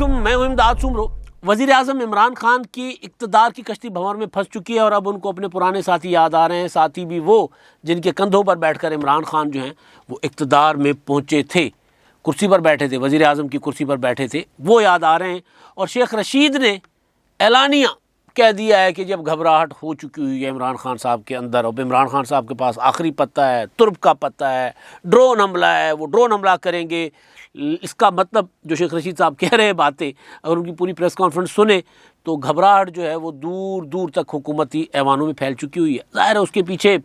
علیکم، میں ہوں امداد سمرو۔ وزیر اعظم عمران خان کی اقتدار کی کشتی بھنور میں پھنس چکی ہے اور اب ان کو اپنے پرانے ساتھی یاد آ رہے ہیں، ساتھی بھی وہ جن کے کندھوں پر بیٹھ کر عمران خان جو ہیں وہ اقتدار میں پہنچے تھے، کرسی پر بیٹھے تھے، وزیر اعظم کی کرسی پر بیٹھے تھے، وہ یاد آ رہے ہیں۔ اور شیخ رشید نے اعلانیہ کہہ دیا ہے کہ جب گھبراہٹ ہو چکی ہوئی ہے عمران خان صاحب کے اندر، اب عمران خان صاحب کے پاس آخری پتہ ہے، ترب کا پتہ ہے، ڈرون حملہ ہے، وہ ڈرون حملہ کریں گے۔ اس کا مطلب جو شیخ رشید صاحب کہہ رہے ہیں باتیں، اگر ان کی پوری پریس کانفرنس سنیں تو گھبراہٹ جو ہے وہ دور دور تک حکومتی ایوانوں میں پھیل چکی ہوئی ہے۔ ظاہر ہے اس کے پیچھے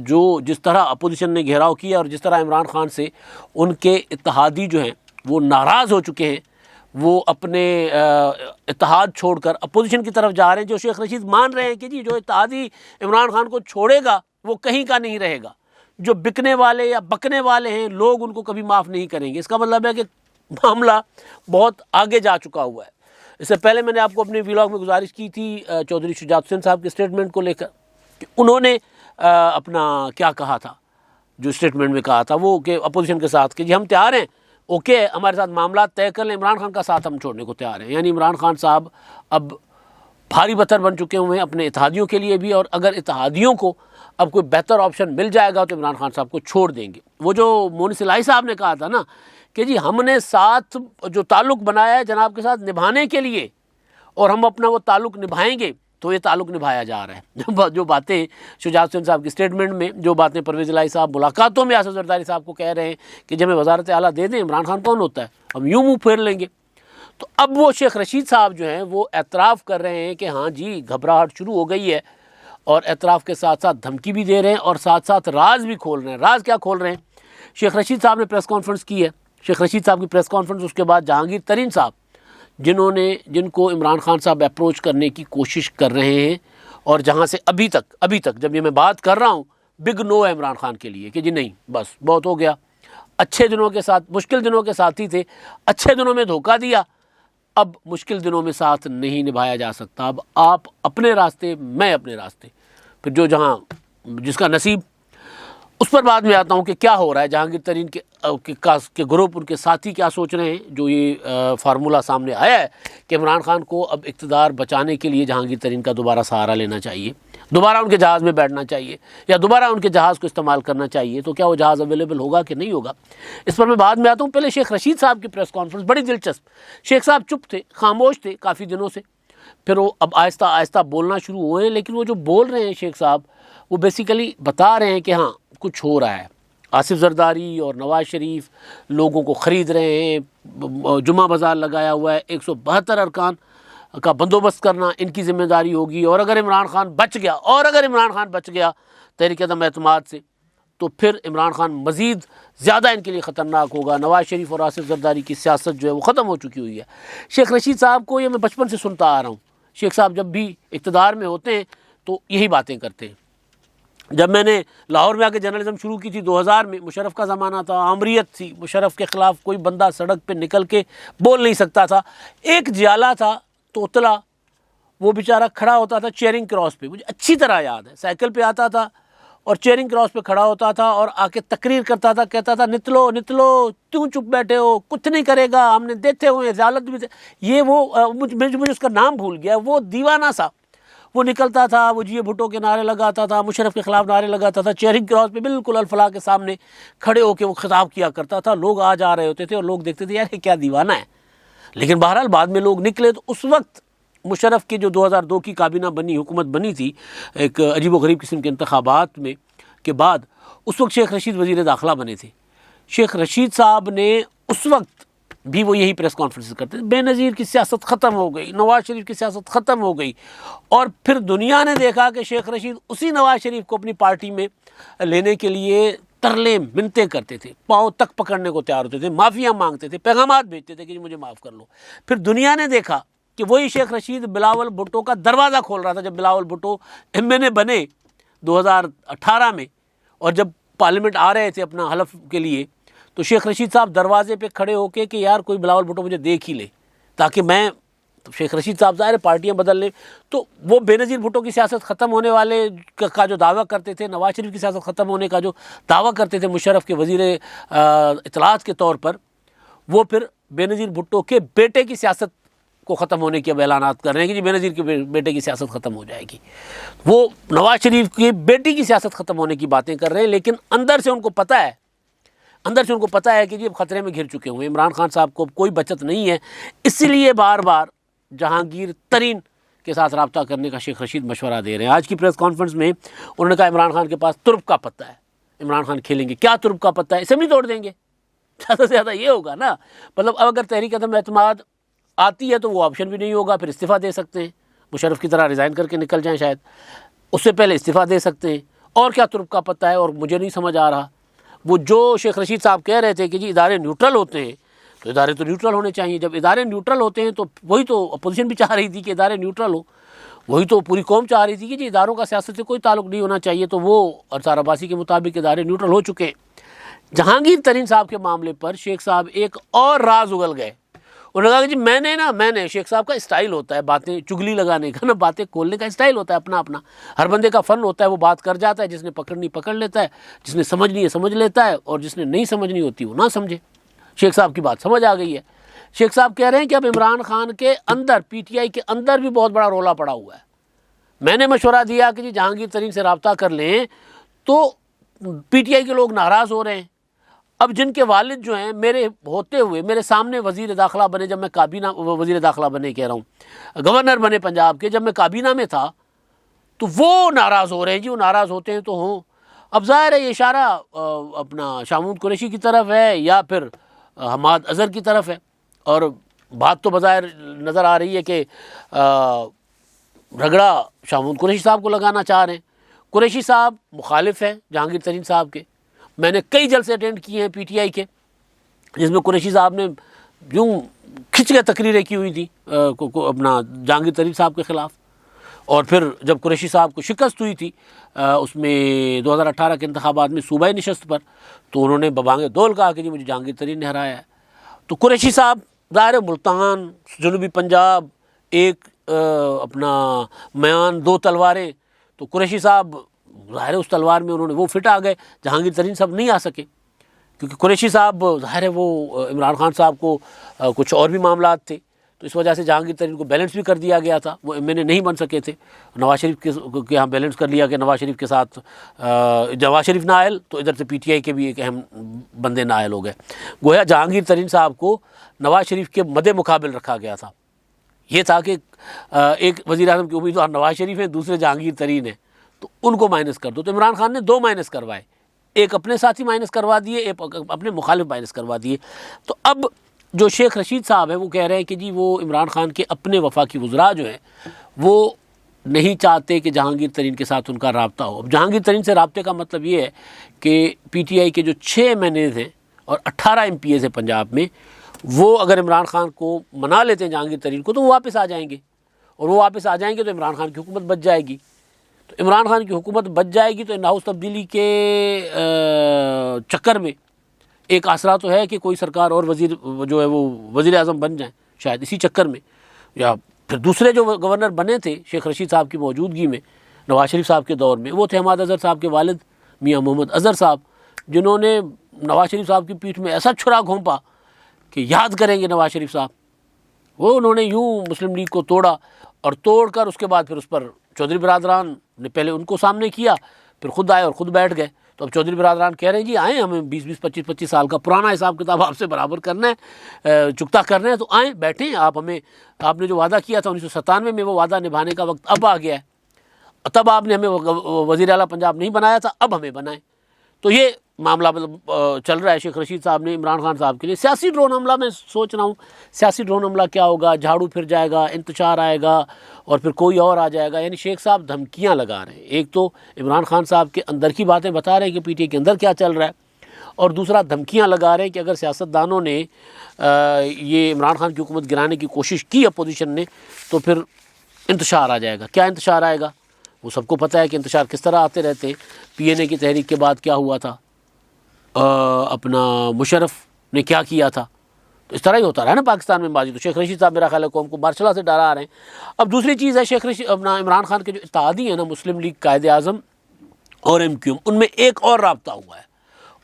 جو جس طرح اپوزیشن نے گھیراؤ کیا اور جس طرح عمران خان سے ان کے اتحادی جو ہیں وہ ناراض ہو چکے ہیں، وہ اپنے اتحاد چھوڑ کر اپوزیشن کی طرف جا رہے ہیں۔ جو شیخ رشید مان رہے ہیں کہ جی جو اتحادی عمران خان کو چھوڑے گا وہ کہیں کا نہیں رہے گا، جو بکنے والے یا بکنے والے ہیں لوگ ان کو کبھی معاف نہیں کریں گے۔ اس کا مطلب ہے کہ معاملہ بہت آگے جا چکا ہوا ہے۔ اس سے پہلے میں نے آپ کو اپنے ویلاگ میں گزارش کی تھی چودھری شجاعت حسین صاحب کے اسٹیٹمنٹ کو لے کر کہ انہوں نے اپنا کیا کہا تھا، جو اسٹیٹمنٹ میں کہا تھا وہ کہ اپوزیشن کے ساتھ کہ جی ہم تیار ہیں، اوکے ہمارے ساتھ معاملات طے کر لیں، عمران خان کا ساتھ ہم چھوڑنے کو تیار ہیں۔ یعنی عمران خان صاحب اب بھاری پتھر بن چکے ہوئے ہیں اپنے اتحادیوں کے لیے بھی، اور اگر اتحادیوں کو اب کوئی بہتر آپشن مل جائے گا تو عمران خان صاحب کو چھوڑ دیں گے۔ وہ جو مونس الہی صاحب نے کہا تھا نا کہ جی ہم نے ساتھ جو تعلق بنایا ہے جناب کے ساتھ نبھانے کے لیے، اور ہم اپنا وہ تعلق نبھائیں گے، تو یہ تعلق نبھایا جا رہا ہے۔ جو باتیں شجاعت حسین صاحب کی اسٹیٹمنٹ میں، جو باتیں پرویز الہی صاحب ملاقاتوں میں آصف زرداری صاحب کو کہہ رہے ہیں کہ جب ہمیں وزارت اعلیٰ دے دیں، عمران خان کون ہوتا ہے، ہم یوں منہ پھیر لیں گے۔ تو اب وہ شیخ رشید صاحب جو ہیں وہ اعتراف کر رہے ہیں کہ ہاں جی گھبراہٹ شروع ہو گئی ہے، اور اعتراف کے ساتھ ساتھ دھمکی بھی دے رہے ہیں اور ساتھ ساتھ راز بھی کھول رہے ہیں۔ راز کیا کھول رہے ہیں؟ شیخ رشید صاحب نے پریس کانفرنس کی ہے، شیخ رشید صاحب کی پریس کانفرنس، اس کے بعد جہانگیر ترین صاحب جن کو عمران خان صاحب اپروچ کرنے کی کوشش کر رہے ہیں، اور جہاں سے ابھی تک جب یہ میں بات کر رہا ہوں بگ نو ہے عمران خان کے لیے کہ جی نہیں بس بہت ہو گیا، اچھے دنوں کے ساتھ مشکل دنوں کے ساتھی تھے، اچھے دنوں میں دھوکہ دیا، اب مشکل دنوں میں ساتھ نہیں نبھایا جا سکتا، اب آپ اپنے راستے میں اپنے راستے، پھر جو جہاں جس کا نصیب۔ اس پر بعد میں آتا ہوں کہ کیا ہو رہا ہے جہانگیر ترین کے گروپ، ان کے ساتھی کیا سوچ رہے ہیں۔ جو یہ فارمولہ سامنے آیا ہے کہ عمران خان کو اب اقتدار بچانے کے لیے جہانگیر ترین کا دوبارہ سہارا لینا چاہیے، دوبارہ ان کے جہاز میں بیٹھنا چاہیے، یا دوبارہ ان کے جہاز کو استعمال کرنا چاہیے، تو کیا وہ جہاز اویلیبل ہوگا کہ نہیں ہوگا، اس پر میں بعد میں آتا ہوں۔ پہلے شیخ رشید صاحب کی پریس کانفرنس بڑی دلچسپ۔ شیخ صاحب چپ تھے، خاموش تھے کافی دنوں سے، پھر وہ اب آہستہ آہستہ بولنا شروع ہوئے ہیں، لیکن وہ جو بول رہے ہیں شیخ صاحب وہ بیسیکلی بتا رہے ہیں کہ ہاں کچھ ہو رہا ہے۔ آصف زرداری اور نواز شریف لوگوں کو خرید رہے ہیں، جمعہ بازار لگایا ہوا ہے، 172 ارکان کا بندوبست کرنا ان کی ذمہ داری ہوگی، اور اگر عمران خان بچ گیا تحریک عدم اعتماد سے تو پھر عمران خان مزید زیادہ ان کے لیے خطرناک ہوگا۔ نواز شریف اور آصف زرداری کی سیاست جو ہے وہ ختم ہو چکی ہوئی ہے۔ شیخ رشید صاحب کو یہ میں بچپن سے سنتا آ رہا ہوں، شیخ صاحب جب بھی اقتدار میں ہوتے ہیں تو یہی باتیں کرتے ہیں۔ جب میں نے لاہور میں آ کے جرنلزم شروع کی تھی 2000 میں، مشرف کا زمانہ تھا، آمریت تھی، مشرف کے خلاف کوئی بندہ سڑک پہ نکل کے بول نہیں سکتا تھا۔ ایک جیالہ تھا توتلا، وہ بیچارہ کھڑا ہوتا تھا چیئرنگ کراس پہ، مجھے اچھی طرح یاد ہے، سائیکل پہ آتا تھا اور چیئرنگ کراس پہ کھڑا ہوتا تھا اور آ کے تقریر کرتا تھا، کہتا تھا نتلو کیوں چپ بیٹھے ہو، کچھ نہیں کرے گا، ہم نے دیتے ہوئے ضیالت بھی یہ وہ مجھے اس کا نام بھول گیا، وہ دیوانہ سا وہ نکلتا تھا، وہ جی بھٹو کے نعرے لگاتا تھا، مشرف کے خلاف نعرے لگاتا تھا، چیئرنگ کراس پہ بالکل الفلاح کے سامنے کھڑے ہو کے وہ خطاب کیا کرتا تھا۔ لوگ آ جا رہے ہوتے تھے اور لوگ دیکھتے تھے یار یہ کیا دیوانہ ہے، لیکن بہرحال بعد میں لوگ نکلے۔ تو اس وقت مشرف کی جو 2002 کی کابینہ بنی، حکومت بنی تھی ایک عجیب و غریب قسم کے انتخابات میں کے بعد، اس وقت شیخ رشید وزیر داخلہ بنے تھے۔ شیخ رشید صاحب نے اس وقت بھی وہ یہی پریس کانفرنس کرتے تھے، بے نظیر کی سیاست ختم ہو گئی، نواز شریف کی سیاست ختم ہو گئی، اور پھر دنیا نے دیکھا کہ شیخ رشید اسی نواز شریف کو اپنی پارٹی میں لینے کے لیے ترلے منتیں کرتے تھے، پاؤں تک پکڑنے کو تیار ہوتے تھے، معافیاں مانگتے تھے، پیغامات بھیجتے تھے کہ مجھے معاف کر لو۔ پھر دنیا نے دیکھا کہ وہی شیخ رشید بلاول بھٹو کا دروازہ کھول رہا تھا جب بلاول بھٹو ایم این اے بنے 2018 میں، اور جب پارلیمنٹ آ رہے تھے اپنا حلف کے لیے تو شیخ رشید صاحب دروازے پہ کھڑے ہو کے کہ یار کوئی بلاول بھٹو مجھے دیکھ ہی لے تاکہ میں، تو شیخ رشید صاحب ظاہر پارٹیاں بدل لیں، تو وہ بے نظیر بھٹو کی سیاست ختم ہونے والے کا جو دعویٰ کرتے تھے، نواز شریف کی سیاست ختم ہونے کا جو دعویٰ کرتے تھے مشرف کے وزیر اطلاعات کے طور پر، وہ پھر بے نظیر بھٹو کے بیٹے کی سیاست کو ختم ہونے کے اب اعلانات کر رہے ہیں کہ جی بے نظیر کے بیٹے کی سیاست ختم ہو جائے گی. وہ نواز شریف کی بیٹی کی سیاست ختم ہونے کی باتیں کر رہے ہیں، لیکن اندر سے ان کو پتہ ہے کہ جی اب خطرے میں گھر چکے ہوئے ہیں. عمران خان صاحب کو کوئی بچت نہیں ہے، اسی لیے بار بار جہانگیر ترین کے ساتھ رابطہ کرنے کا شیخ رشید مشورہ دے رہے ہیں. آج کی پریس کانفرنس میں انہوں نے کہا عمران خان کے پاس ترب کا پتہ ہے، عمران خان کھیلیں گے. کیا ترب کا پتہ ہے؟ اسمبلی توڑ دیں گے. زیادہ سے زیادہ یہ ہوگا نا. مطلب اب اگر تحریک عدم اعتماد آتی ہے تو وہ آپشن بھی نہیں ہوگا، پھر استعفیٰ دے سکتے ہیں، مشرف کی طرح ریزائن کر کے نکل جائیں، شاید اس سے پہلے استعفیٰ دے سکتے ہیں. اور کیا ترب کا پتہ ہے؟ اور مجھے نہیں سمجھ آ رہا. وہ جو شیخ رشید صاحب کہہ رہے تھے کہ جی ادارے نیوٹرل ہوتے ہیں، تو ادارے تو نیوٹرل ہونے چاہیے. جب ادارے نیوٹرل ہوتے ہیں تو وہی تو اپوزیشن بھی چاہ رہی تھی کہ ادارے نیوٹرل ہو، وہی تو پوری قوم چاہ رہی تھی کہ جی اداروں کا سیاست سے کوئی تعلق نہیں ہونا چاہیے. تو وہ ارسال عباسی کے مطابق ادارے نیوٹرل ہو چکے. جہانگیر ترین صاحب کے معاملے پر شیخ صاحب ایک اور راز اگل گئے. انہوں نے کہا کہ جی میں نے شیخ صاحب کا اسٹائل ہوتا ہے باتیں چگلی لگانے کا، نا باتیں کھولنے کا اسٹائل ہوتا ہے اپنا. ہر بندے کا فن ہوتا ہے، وہ بات کر جاتا ہے، جس نے پکڑنی پکڑ لیتا ہے، جس نے سمجھنی ہے سمجھ لیتا ہے، اور جس نے نہیں سمجھنی ہوتی وہ نہ سمجھے. شیخ صاحب کی بات سمجھ آ گئی ہے. شیخ صاحب کہہ رہے ہیں کہ اب عمران خان کے اندر، پی ٹی آئی کے اندر بھی بہت بڑا رولا پڑا ہوا ہے. میں نے مشورہ دیا کہ جی جہانگیر ترین سے رابطہ کر لیں، تو پی ٹی آئی کے لوگ ناراض ہو رہے ہیں. اب جن کے والد جو ہیں میرے ہوتے ہوئے میرے سامنے وزیر داخلہ بنے، جب میں کابینہ وزیر داخلہ بنے کہہ رہا ہوں، گورنر بنے پنجاب کے، جب میں کابینہ میں تھا تو وہ ناراض ہو رہے ہیں. جی وہ ناراض ہوتے ہیں تو ہوں. اب ظاہر ہے یہ اشارہ اپنا شاہ محمود قریشی کی طرف ہے یا پھر حماد اظہر کی طرف ہے. اور بات تو بظاہر نظر آ رہی ہے کہ رگڑا شاہ محمود قریشی صاحب کو لگانا چاہ رہے ہیں. قریشی صاحب مخالف ہیں جہانگیر ترین صاحب کے. میں نے کئی جلسے اٹینڈ کیے ہیں پی ٹی آئی کے، جس میں قریشی صاحب نے یوں کھنچ کے تقریریں کی ہوئی تھی اپنا جہانگیر ترین صاحب کے خلاف. اور پھر جب قریشی صاحب کو شکست ہوئی تھی اس میں 2018 کے انتخابات میں صوبائی نشست پر، تو انہوں نے ببانگ دول کہا کہ جی مجھے جہانگیر ترین نے ہرایا ہے. تو قریشی صاحب ظاہر ملتان، جنوبی پنجاب، ایک اپنا میان، دو تلواریں. تو قریشی صاحب ظاہر اس تلوار میں انہوں نے وہ فٹ آ گئے، جہانگیر ترین صاحب نہیں آ سکے، کیونکہ قریشی صاحب ظاہر ہے وہ عمران خان صاحب کو کچھ اور بھی معاملات تھے، تو اس وجہ سے جہانگیر ترین کو بیلنس بھی کر دیا گیا تھا. وہ ایم این اے نہیں بن سکے تھے. نواز شریف کے ہاں بیلنس کر لیا کہ نواز شریف کے ساتھ نواز شریف نائل، تو ادھر سے پی ٹی آئی کے بھی ایک اہم بندے نائل ہو گئے. گویا جہانگیر ترین صاحب کو نواز شریف کے مد مقابل رکھا گیا تھا. یہ تھا کہ ایک وزیر اعظم کی امیدوار نواز شریف ہیں، دوسرے جہانگیر ترین ہیں، تو ان کو مائنس کر دو. تو عمران خان نے 2 مائنس کروائے، ایک اپنے ساتھی مائنس کروا دیے، ایک اپنے مخالف مائنس کروا دیے. تو اب جو شیخ رشید صاحب ہیں وہ کہہ رہے ہیں کہ جی وہ عمران خان کے اپنے وفاقی وزراء جو ہیں وہ نہیں چاہتے کہ جہانگیر ترین کے ساتھ ان کا رابطہ ہو. اب جہانگیر ترین سے رابطے کا مطلب یہ ہے کہ پی ٹی آئی کے جو 6 ایم این ایز ہیں اور 18 ایم پی ایز ہیں پنجاب میں، وہ اگر عمران خان کو منا لیتے ہیں جہانگیر ترین کو، تو وہ واپس آ جائیں گے. اور وہ واپس آ جائیں گے تو عمران خان کی حکومت بچ جائے گی. تو عمران خان کی حکومت بچ جائے گی تو ان ہاؤس تبدیلی کے چکر میں ایک آسرا تو ہے کہ کوئی سرکار اور وزیر جو ہے وہ وزیر اعظم بن جائیں شاید اسی چکر میں، یا پھر دوسرے جو گورنر بنے تھے شیخ رشید صاحب کی موجودگی میں نواز شریف صاحب کے دور میں، وہ تھے حماد اظہر صاحب کے والد میاں محمد اظہر صاحب، جنہوں نے نواز شریف صاحب کی پیٹھ میں ایسا چھرا گھونپا کہ یاد کریں گے نواز شریف صاحب. وہ انہوں نے یوں مسلم لیگ کو توڑا، اور توڑ کر اس کے بعد پھر اس پر چودھری برادران نے پہلے ان کو سامنے کیا، پھر خود آئے اور خود بیٹھ گئے. تو اب چودھری برادران کہہ رہے ہیں جی آئیں، ہمیں 20 25 سال کا پرانا حساب کتاب آپ سے برابر کرنا ہے، چکتا کرنا ہے، تو آئیں بیٹھیں. آپ نے جو وعدہ کیا تھا 1997 میں، وہ وعدہ نبھانے کا وقت اب آ گیا ہے. تب آپ نے ہمیں وزیر اعلیٰ پنجاب نہیں بنایا تھا، اب ہمیں بنائیں. تو یہ معاملہ چل رہا ہے. شیخ رشید صاحب نے عمران خان صاحب کے لیے سیاسی ڈرون حملہ، میں سوچ رہا ہوں سیاسی ڈرون حملہ کیا ہوگا. جھاڑو پھر جائے گا، انتشار آئے گا، اور پھر کوئی اور آ جائے گا. یعنی شیخ صاحب دھمکیاں لگا رہے ہیں. ایک تو عمران خان صاحب کے اندر کی باتیں بتا رہے ہیں کہ پی ٹی آئی کے اندر کیا چل رہا ہے، اور دوسرا دھمکیاں لگا رہے ہیں کہ اگر سیاستدانوں نے یہ عمران خان کی حکومت گرانے کی کوشش کی اپوزیشن نے، تو پھر انتشار آ جائے گا. کیا انتشار آئے گا؟ وہ سب کو پتہ ہے کہ انتشار کس طرح آتے رہتے ہیں. پی این اے کی تحریک کے بعد کیا ہوا تھا، اپنا مشرف نے کیا کیا تھا. تو اس طرح ہی ہوتا رہا نا پاکستان میں ماضی. تو شیخ رشید صاحب میرا خیال ہے قوم کو مارشل لا سے ڈرا رہے ہیں. اب دوسری چیز ہے شیخ رشید اپنا عمران خان کے جو اتحادی ہیں نا، مسلم لیگ، قائد اعظم اور ایم کیو ایم، ان میں ایک اور رابطہ ہوا ہے.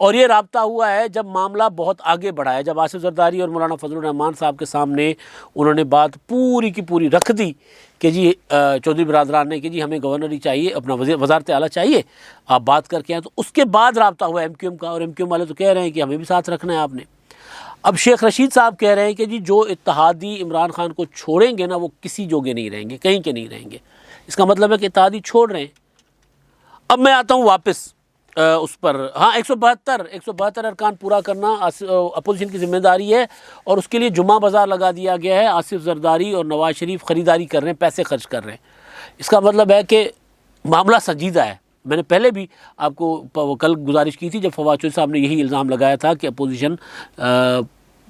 اور یہ رابطہ ہوا ہے جب معاملہ بہت آگے بڑھا ہے، جب آصف زرداری اور مولانا فضل الرحمان صاحب کے سامنے انہوں نے بات پوری کی پوری رکھ دی کہ جی چودھری برادران نے کہ جی ہمیں گورنر ہی چاہیے، اپنا وزارت اعلیٰ چاہیے، آپ بات کر کے آئیں، تو اس کے بعد رابطہ ہوا ایم کیو ایم کا، اور ایم کیو ایم والے تو کہہ رہے ہیں کہ ہمیں بھی ساتھ رکھنا ہے آپ نے۔ اب شیخ رشید صاحب کہہ رہے ہیں کہ جی جو اتحادی عمران خان کو چھوڑیں گے نا وہ کسی جوگے نہیں رہیں گے، کہیں کے نہیں رہیں گے۔ اس کا مطلب ہے کہ اتحادی چھوڑ رہے ہیں۔ اب میں آتا ہوں واپس اس پر، ہاں 172 ارکان پورا کرنا اپوزیشن کی ذمہ داری ہے، اور اس کے لیے جمعہ بازار لگا دیا گیا ہے۔ آصف زرداری اور نواز شریف خریداری کر رہے ہیں، پیسے خرچ کر رہے ہیں۔ اس کا مطلب ہے کہ معاملہ سنجیدہ ہے۔ میں نے پہلے بھی آپ کو کل گزارش کی تھی جب فواد چودھری صاحب نے یہی الزام لگایا تھا کہ اپوزیشن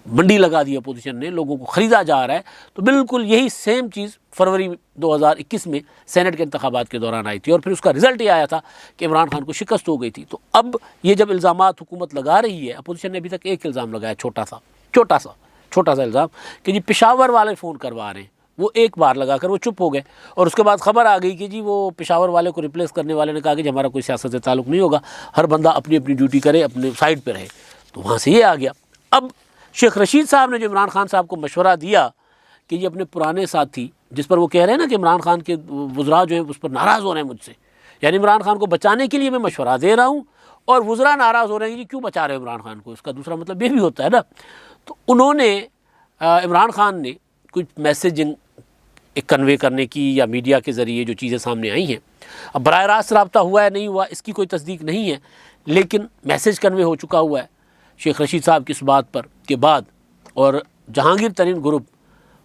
منڈی لگا دی، اپوزیشن نے لوگوں کو خریدا جا رہا ہے، تو بالکل یہی سیم چیز فروری 2021 میں سینٹ کے انتخابات کے دوران آئی تھی، اور پھر اس کا رزلٹ یہ آیا تھا کہ عمران خان کو شکست ہو گئی تھی۔ تو اب یہ جب الزامات حکومت لگا رہی ہے، اپوزیشن نے ابھی تک ایک الزام لگایا، چھوٹا سا الزام کہ جی پشاور والے فون کروا رہے ہیں، وہ ایک بار لگا کر وہ چپ ہو گئے، اور اس کے بعد خبر آ گئی کہ جی وہ پشاور والے کو ریپلیس کرنے والے نے کہا کہ جی ہمارا کوئی سیاست سے تعلق نہیں ہوگا، ہر بندہ اپنی اپنی ڈیوٹی کرے، اپنے سائڈ پہ رہے۔ تو وہاں سے یہ آ گیا۔ اب شیخ رشید صاحب نے جو عمران خان صاحب کو مشورہ دیا کہ یہ اپنے پرانے ساتھی، جس پر وہ کہہ رہے ہیں نا کہ عمران خان کے وزراء جو ہیں اس پر ناراض ہو رہے ہیں مجھ سے، یعنی عمران خان کو بچانے کے لیے میں مشورہ دے رہا ہوں اور وزراء ناراض ہو رہے ہیں کہ کیوں بچا رہے ہیں عمران خان کو، اس کا دوسرا مطلب یہ بھی ہوتا ہے نا۔ تو انہوں نے عمران خان نے کچھ میسیجنگ کنوے کرنے کی یا میڈیا کے ذریعے جو چیزیں سامنے آئی ہیں، اب براہ راست رابطہ ہوا ہے نہیں ہوا اس کی کوئی تصدیق نہیں ہے، لیکن میسیج کنوے ہو چکا ہوا ہے شیخ رشید صاحب کی اس بات پر کے بعد، اور جہانگیر ترین گروپ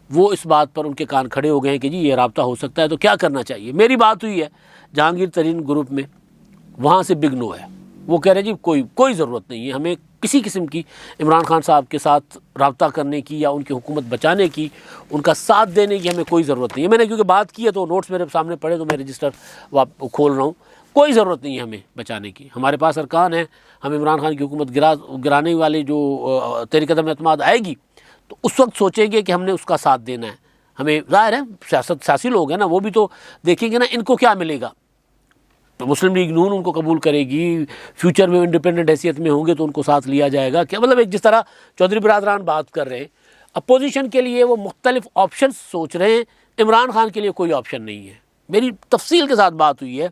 وہ اس بات پر ان کے کان کھڑے ہو گئے ہیں کہ جی یہ رابطہ ہو سکتا ہے تو کیا کرنا چاہیے۔ میری بات ہوئی ہے جہانگیر ترین گروپ میں، وہاں سے بگ نو ہے، وہ کہہ رہے ہیں جی کوئی ضرورت نہیں ہے ہمیں کسی قسم کی عمران خان صاحب کے ساتھ رابطہ کرنے کی یا ان کی حکومت بچانے کی، ان کا ساتھ دینے کی ہمیں کوئی ضرورت نہیں ہے۔ میں نے کیونکہ بات کی ہے تو نوٹس میرے سامنے پڑے تو میں رجسٹر کھول رہا ہوں، کوئی ضرورت نہیں ہے ہمیں بچانے کی، ہمارے پاس ارکان ہیں، ہم عمران خان کی حکومت گرانے والے جو تحریک عدم اعتماد آئے گی تو اس وقت سوچیں گے کہ ہم نے اس کا ساتھ دینا ہے۔ ہمیں ظاہر ہے سیاسی لوگ ہیں نا، وہ بھی تو دیکھیں گے نا ان کو کیا ملے گا، تو مسلم لیگ نون ان کو قبول کرے گی، فیوچر میں انڈیپینڈنٹ حیثیت میں ہوں گے تو ان کو ساتھ لیا جائے گا، کیا مطلب ایک جس طرح چودھری برادران بات کر رہے ہیں اپوزیشن کے لیے وہ مختلف آپشنز سوچ رہے ہیں، عمران خان کے لیے کوئی آپشن نہیں ہے۔ میری تفصیل کے ساتھ بات ہوئی ہے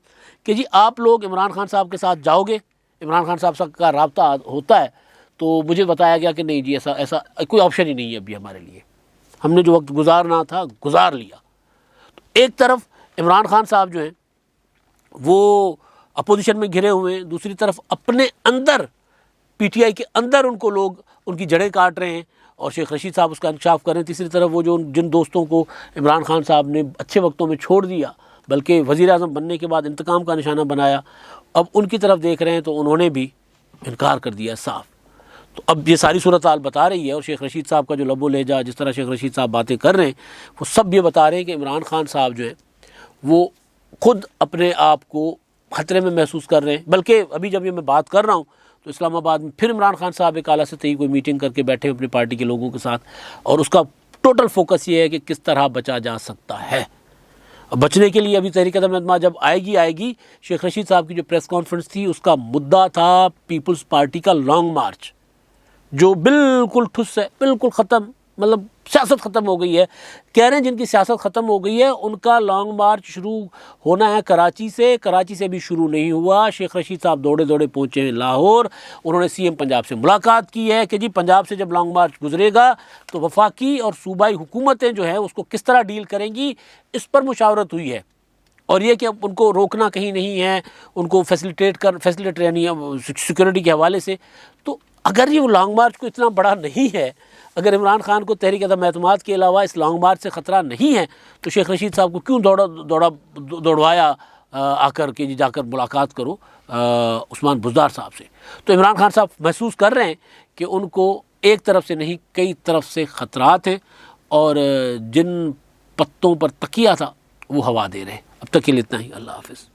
کہ جی آپ لوگ عمران خان صاحب کے ساتھ جاؤ گے، عمران خان صاحب کا رابطہ ہوتا ہے، تو مجھے بتایا گیا کہ نہیں جی ایسا کوئی آپشن ہی نہیں ہے ابھی ہمارے لیے، ہم نے جو وقت گزارنا تھا گزار لیا۔ تو ایک طرف عمران خان صاحب جو ہیں وہ اپوزیشن میں گھرے ہوئے ہیں، دوسری طرف اپنے اندر پی ٹی آئی کے اندر ان کو لوگ ان کی جڑیں کاٹ رہے ہیں اور شیخ رشید صاحب اس کا انکشاف کر رہے ہیں، تیسری طرف وہ جن دوستوں کو عمران خان صاحب نے اچھے وقتوں میں چھوڑ دیا بلکہ وزیر اعظم بننے کے بعد انتقام کا نشانہ بنایا، اب ان کی طرف دیکھ رہے ہیں تو انہوں نے بھی انکار کر دیا صاف۔ تو اب یہ ساری صورتحال بتا رہی ہے، اور شیخ رشید صاحب کا جو لب و لہجہ، جس طرح شیخ رشید صاحب باتیں کر رہے ہیں، وہ سب یہ بتا رہے ہیں کہ عمران خان صاحب جو ہیں وہ خود اپنے آپ کو خطرے میں محسوس کر رہے ہیں، بلکہ ابھی جب یہ میں بات کر رہا ہوں تو اسلام آباد میں پھر عمران خان صاحب ایک اعلیٰ سطحی کوئی میٹنگ کر کے بیٹھے اپنی پارٹی کے لوگوں کے ساتھ، اور اس کا ٹوٹل فوکس یہ ہے کہ کس طرح بچا جا سکتا ہے۔ بچنے کے لیے ابھی تحریک عدم اعتماد جب آئے گی، شیخ رشید صاحب کی جو پریس کانفرنس تھی اس کا مدعا تھا پیپلز پارٹی کا لانگ مارچ، جو بالکل ٹھس ہے، بالکل ختم، مطلب سیاست ختم ہو گئی ہے۔ کہہ رہے ہیں جن کی سیاست ختم ہو گئی ہے ان کا لانگ مارچ شروع ہونا ہے کراچی سے بھی شروع نہیں ہوا۔ شیخ رشید صاحب دوڑے پہنچے ہیں لاہور، انہوں نے سی ایم پنجاب سے ملاقات کی ہے کہ جی پنجاب سے جب لانگ مارچ گزرے گا تو وفاقی اور صوبائی حکومتیں جو ہیں اس کو کس طرح ڈیل کریں گی، اس پر مشاورت ہوئی ہے، اور یہ کہ ان کو روکنا کہیں نہیں ہے، ان کو فیسلیٹیٹ یعنی سیکورٹی کے حوالے سے۔ تو اگر یہ لانگ مارچ کو اتنا بڑا نہیں ہے، اگر عمران خان کو تحریک عدم اعتماد کے علاوہ اس لانگ مارچ سے خطرہ نہیں ہے تو شیخ رشید صاحب کو کیوں دوڑوایا آ کر کے جا کر ملاقات کرو عثمان بزدار صاحب سے۔ تو عمران خان صاحب محسوس کر رہے ہیں کہ ان کو ایک طرف سے نہیں کئی طرف سے خطرات ہیں، اور جن پتوں پر تکیہ تھا وہ ہوا دے رہے ہیں۔ اب تک کے لیے اتنا ہی، اللہ حافظ۔